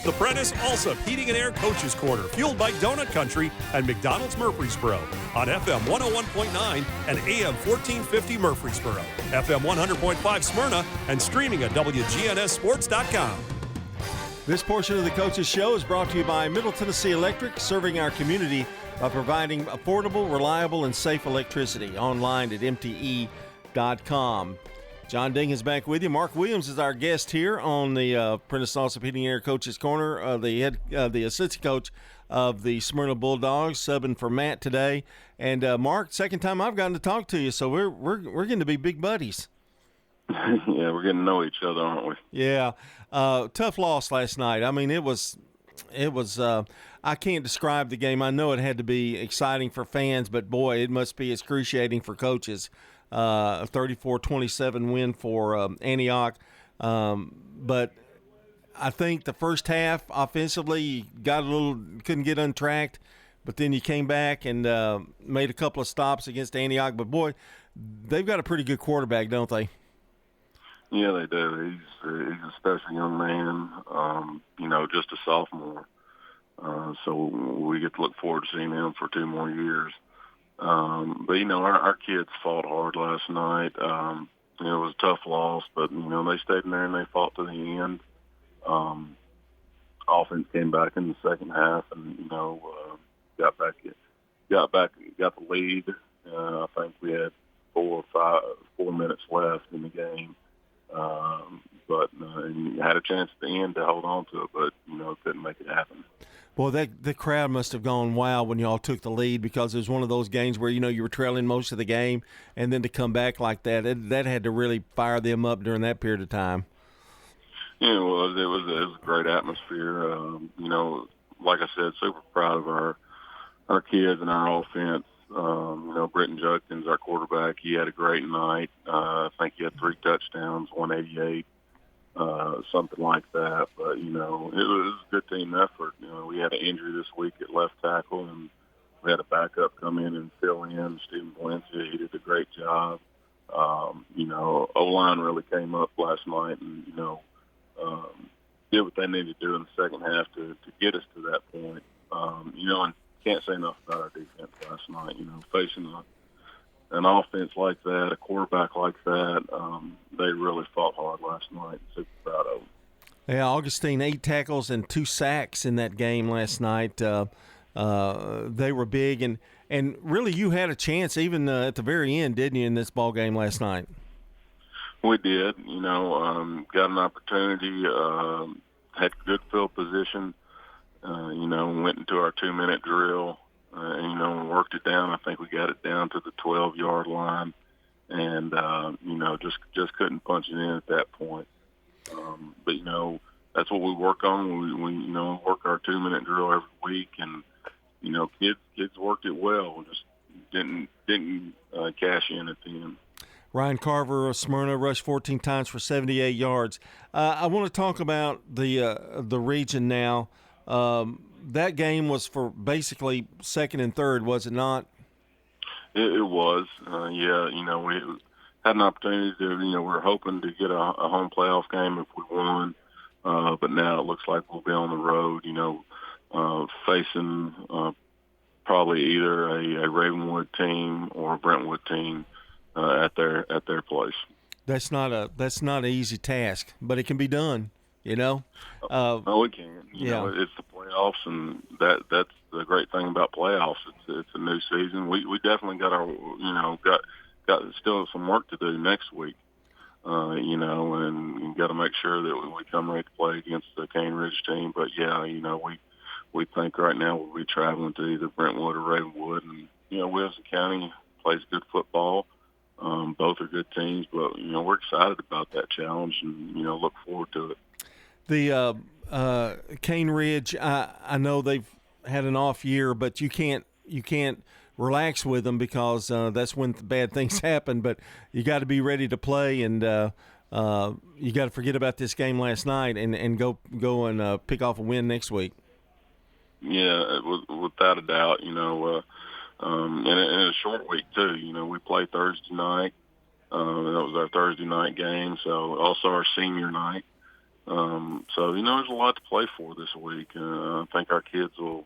the Prentice Alsop Heating and Air Coaches Corner, fueled by Donut Country and McDonald's Murfreesboro on FM 101.9 and AM 1450 Murfreesboro, FM 100.5 Smyrna, and streaming at WGNSSports.com. This portion of the Coaches Show is brought to you by Middle Tennessee Electric, serving our community by providing affordable, reliable, and safe electricity. Online at mte.com. John Ding is back with you. Mark Williams is our guest here on the Prentice Alsop Heating and Air Coaches Corner. The assistant coach of the Smyrna Bulldogs, subbing for Matt today. And Mark, second time I've gotten to talk to you, so we're going to be big buddies. Yeah, we're getting to know each other, aren't we? Yeah. Tough loss last night. I mean, it was I can't describe the game. I know it had to be exciting for fans, but boy, it must be excruciating for coaches. A 34-27 win for Antioch. But I think the first half offensively you couldn't get untracked, but then you came back and made a couple of stops against Antioch. But boy, they've got a pretty good quarterback, don't they? Yeah, they do. He's a special young man, just a sophomore. So we get to look forward to seeing him for 2 more years. But, our kids fought hard last night. It was a tough loss, but, they stayed in there and they fought to the end. Offense came back in the second half and, got the lead. I think we had 4 minutes left in the game. But you had a chance at the end to hold on to it, but, couldn't make it happen. Well, the crowd must have gone wild when y'all took the lead, because it was one of those games where, you were trailing most of the game, and then to come back like that, that had to really fire them up during that period of time. Yeah, it was a great atmosphere. Like I said, super proud of our kids and our offense. Britton Judkins, our quarterback, he had a great night. I think he had 3 touchdowns, 188. Something like that, but it was a good team effort. We had an injury this week at left tackle, and we had a backup come in and fill in. Stephen Valencia, he did a great job. O-line really came up last night, and did what they needed to do in the second half to get us to that point. And can't say enough about our defense last night. Facing an offense like that, a quarterback like that, they really fought hard last night. Super proud of them. Yeah, Augustine, 8 tackles and 2 sacks in that game last night. They were big, and really you had a chance even at the very end, didn't you, in this ball game last night? We did. Got an opportunity, had good field position, went into our 2-minute drill. And worked it down. I think we got it down to the 12-yard line, and just couldn't punch it in at that point. But that's what we work on. We work our 2-minute drill every week, and kids worked it well. We just didn't cash in at the end. Ryan Carver of Smyrna rushed 14 times for 78 yards. I want to talk about the region now. That game was for basically second and third, was it not? It was. We had an opportunity to, we were hoping to get a home playoff game if we won. But now it looks like we'll be on the road, facing probably either a Ravenwood team or a Brentwood team at their place. That's not an easy task, but it can be done. No, we can't. It's the playoffs, and that's the great thing about playoffs. It's a new season. We definitely got our got still some work to do next week. And you got to make sure that we come ready to play against the Cane Ridge team. But we think right now we'll be traveling to either Brentwood or Ravenwood, and Wilson County plays good football. Both are good teams, but we're excited about that challenge and look forward to it. The Cane Ridge, I know they've had an off year, but you can't relax with them because that's when bad things happen. But you got to be ready to play, and you got to forget about this game last night and go and pick off a win next week. Yeah, without a doubt. And a short week too. We play Thursday night. That was our Thursday night game. So also our senior night. So, there's a lot to play for this week. I think our kids will,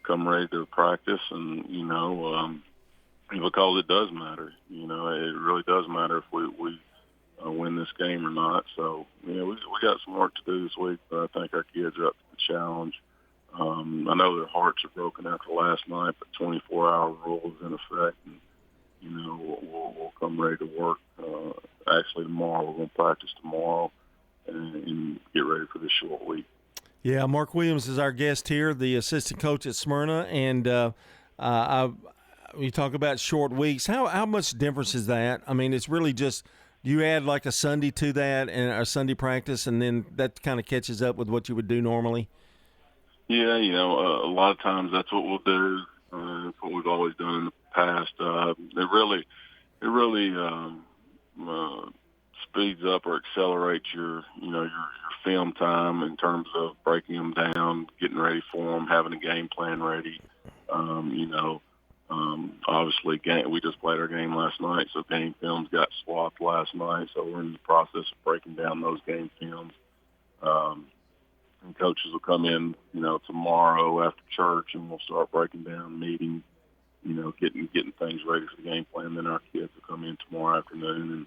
come ready to practice and, because it does matter. It really does matter if we win this game or not. So, we got some work to do this week, but I think our kids are up to the challenge. I know their hearts are broken after last night, but 24-hour rule is in effect, and we'll come ready to work. Actually, tomorrow we're going to practice tomorrow and get ready for this short week. Yeah, Mark Williams is our guest here, the assistant coach at Smyrna, and you talk about short weeks. How much difference is that? I mean, it's really just you add like a Sunday to that and a Sunday practice, and then that kind of catches up with what you would do normally. Yeah, a lot of times that's what we'll do. It's what we've always done in the past. It really speeds up or accelerates your film time in terms of breaking them down, getting ready for them, having a game plan ready. Obviously, we just played our game last night, so game films got swapped last night. So we're in the process of breaking down those game films. And coaches will come in, tomorrow after church, and we'll start breaking down meetings, getting things ready for the game plan. Then our kids will come in tomorrow afternoon,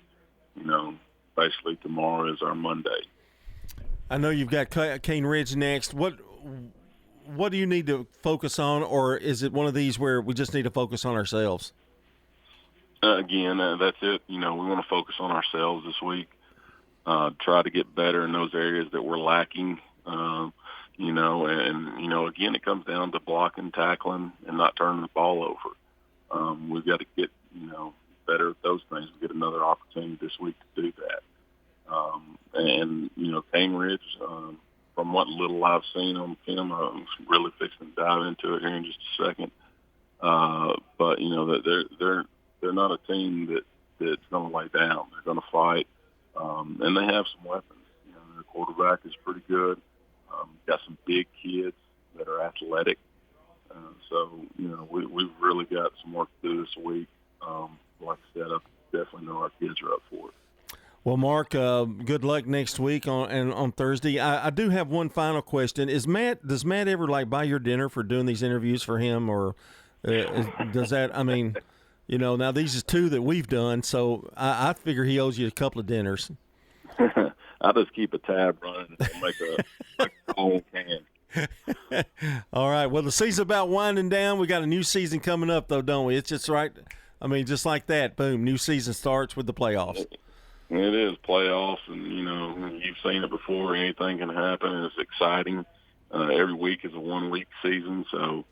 and basically tomorrow is our Monday. I know you've got Cane Ridge next. What do you need to focus on, or is it one of these where we just need to focus on ourselves? Again, that's it. We want to focus on ourselves this week. Try to get better in those areas that we're lacking. Again, it comes down to blocking, tackling, and not turning the ball over. We've got to get, better at those things. We get another opportunity this week to do that. Cane Ridge, from what little I've seen on film, I'm really fixing to dive into it here in just a second. But they're not a team that's going to lay down. They're going to fight, and they have some weapons. Their quarterback is pretty good. Got some big kids that are athletic. So we've really got some work to do this week. Like I said, I definitely know our kids are up for it. Well, Mark, good luck next week on Thursday. I do have one final question. Does Matt ever buy your dinner for doing these interviews for him, or does that? I mean, now these are two that we've done, so I figure he owes you a couple of dinners. I just keep a tab running and make a whole can. All right. Well, the season's about winding down. We got a new season coming up, though, don't we? It's just right. I mean, just like that, boom, new season starts with the playoffs. It is playoffs, and you've seen it before. Anything can happen, and it's exciting. Every week is a 1-week season, so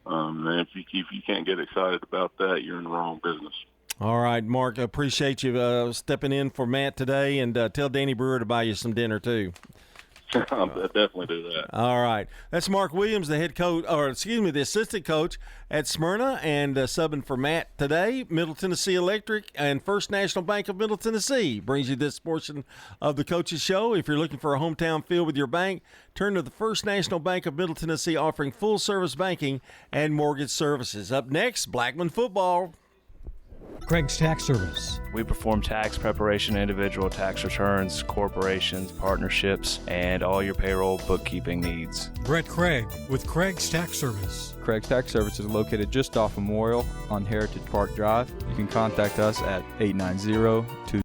if you can't get excited about that, you're in the wrong business. All right, Mark, I appreciate you stepping in for Matt today, and tell Danny Brewer to buy you some dinner too. I'll definitely do that. All right. That's Mark Williams, the head coach, the assistant coach at Smyrna, and subbing for Matt today. Middle Tennessee Electric and First National Bank of Middle Tennessee brings you this portion of the Coach's Show. If you're looking for a hometown feel with your bank, turn to the First National Bank of Middle Tennessee, offering full-service banking and mortgage services. Up next, Blackman football. Craig's Tax Service. We perform tax preparation, individual tax returns, corporations, partnerships, and all your payroll bookkeeping needs. Brett Craig with Craig's Tax Service. Craig's Tax Service is located just off Memorial on Heritage Park Drive. You can contact us at 890-2